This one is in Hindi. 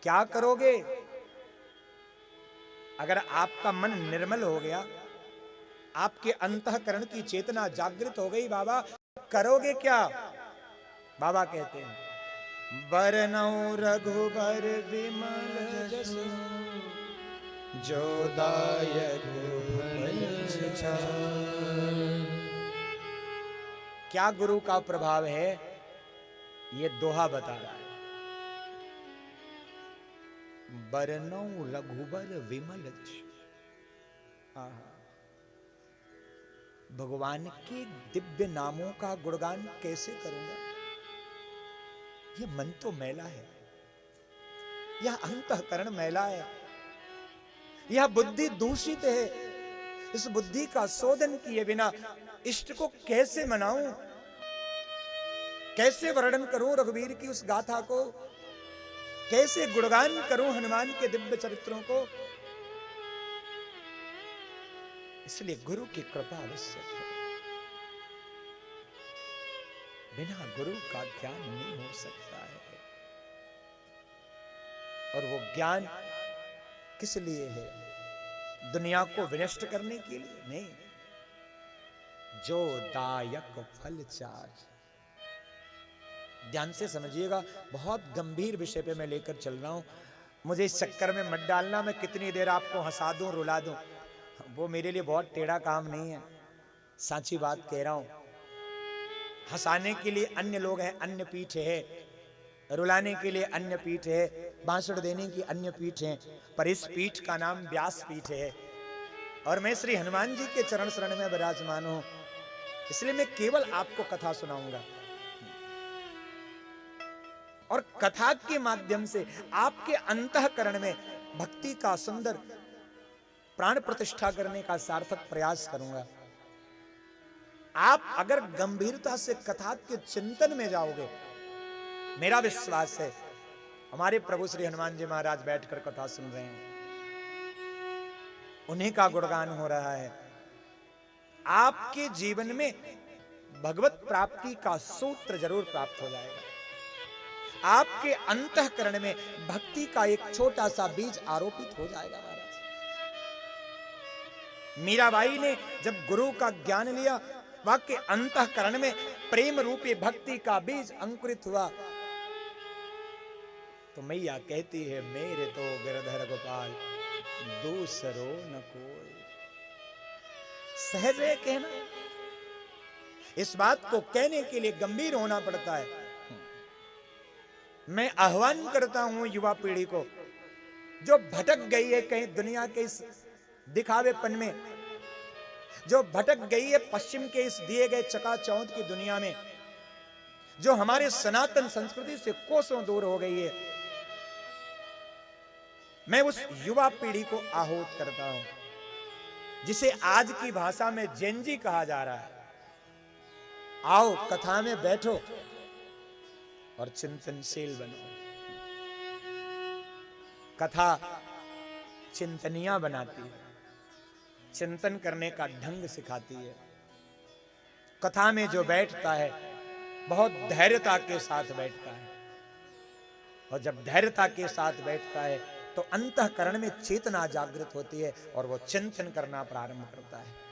क्या करोगे? अगर आपका मन निर्मल हो गया, आपके अंतःकरण की चेतना जागृत हो गई, बाबा करोगे क्या? बाबा कहते हैं, बरनौ रघुबर विमल जसु जो दायक फल चार। क्या गुरु का प्रभाव है? ये दोहा बता रहा है। बरनौ रघुबर विमल जसु। भगवान के दिव्य नामों का गुणगान कैसे करूंगा? यह मन तो मैला है, यह अंतःकरण मैला है, यह बुद्धि दूषित है। इस बुद्धि का शोधन किए बिना इष्ट को कैसे मनाऊं? कैसे वर्णन करूं रघुवीर की उस गाथा को? कैसे गुणगान करूं हनुमान के दिव्य चरित्रों को? इसलिए गुरु की कृपा आवश्यक है। बिना गुरु का ज्ञान नहीं हो सकता है। और वो ज्ञान किस लिए है? दुनिया को विनष्ट करने के लिए नहीं। जो दायक फल चार। ध्यान से समझिएगा, बहुत गंभीर विषय पे मैं लेकर चल रहा हूं। मुझे इस चक्कर में मत डालना मैं कितनी देर आपको हंसा दूं रुला दूं, वो मेरे लिए बहुत टेढ़ा काम नहीं है। साची बात कह रहा हूं। हंसाने के लिए अन्य लोग हैं, अन्य पीठ है, रुलाने के लिए अन्य पीठ है, भाषण देने की अन्य पीठ है, पर इस पीठ का नाम व्यास पीठ है। और मैं श्री हनुमान जी के चरण शरण में विराजमान हूं, इसलिए मैं केवल आपको कथा सुनाऊंगा। और कथा के माध्यम से आपके अंतःकरण में भक्ति का सुंदर प्राण प्रतिष्ठा करने का सार्थक प्रयास करूंगा। आप अगर गंभीरता से कथा के चिंतन में जाओगे, मेरा विश्वास है हमारे प्रभु श्री हनुमान जी महाराज बैठकर कथा सुन रहे हैं, उन्हीं का गुणगान हो रहा है। आपके जीवन में भगवत प्राप्ति का सूत्र जरूर प्राप्त हो जाएगा। आपके अंतःकरण में भक्ति का एक छोटा सा बीज आरोपित हो जाएगा। महाराज मीराबाई ने जब गुरु का ज्ञान लिया, वहां के अंतःकरण में प्रेम रूपी भक्ति का बीज अंकुरित हुआ। तो मैया कहती है, मेरे तो गिरधर गोपाल दूसरो न कोई। सहज है कहना, इस बात को कहने के लिए गंभीर होना पड़ता है। मैं आह्वान करता हूं युवा पीढ़ी को, जो भटक गई है कहीं दुनिया के इस दिखावेपन में, जो भटक गई है पश्चिम के इस दिए गए चकाचौंध की दुनिया में, जो हमारे सनातन संस्कृति से कोसों दूर हो गई है, मैं उस युवा पीढ़ी को आहूत करता हूं, जिसे आज की भाषा में जेनजी कहा जा रहा है। आओ कथा में बैठो और चिंतनशील बनो। कथा चिंतनिया बनाती है, चिंतन करने का ढंग सिखाती है। कथा में जो बैठता है बहुत धैर्यता के साथ बैठता है, और जब धैर्यता के साथ बैठता है तो अंतःकरण में चेतना जागृत होती है और वो चिंतन करना प्रारंभ करता है।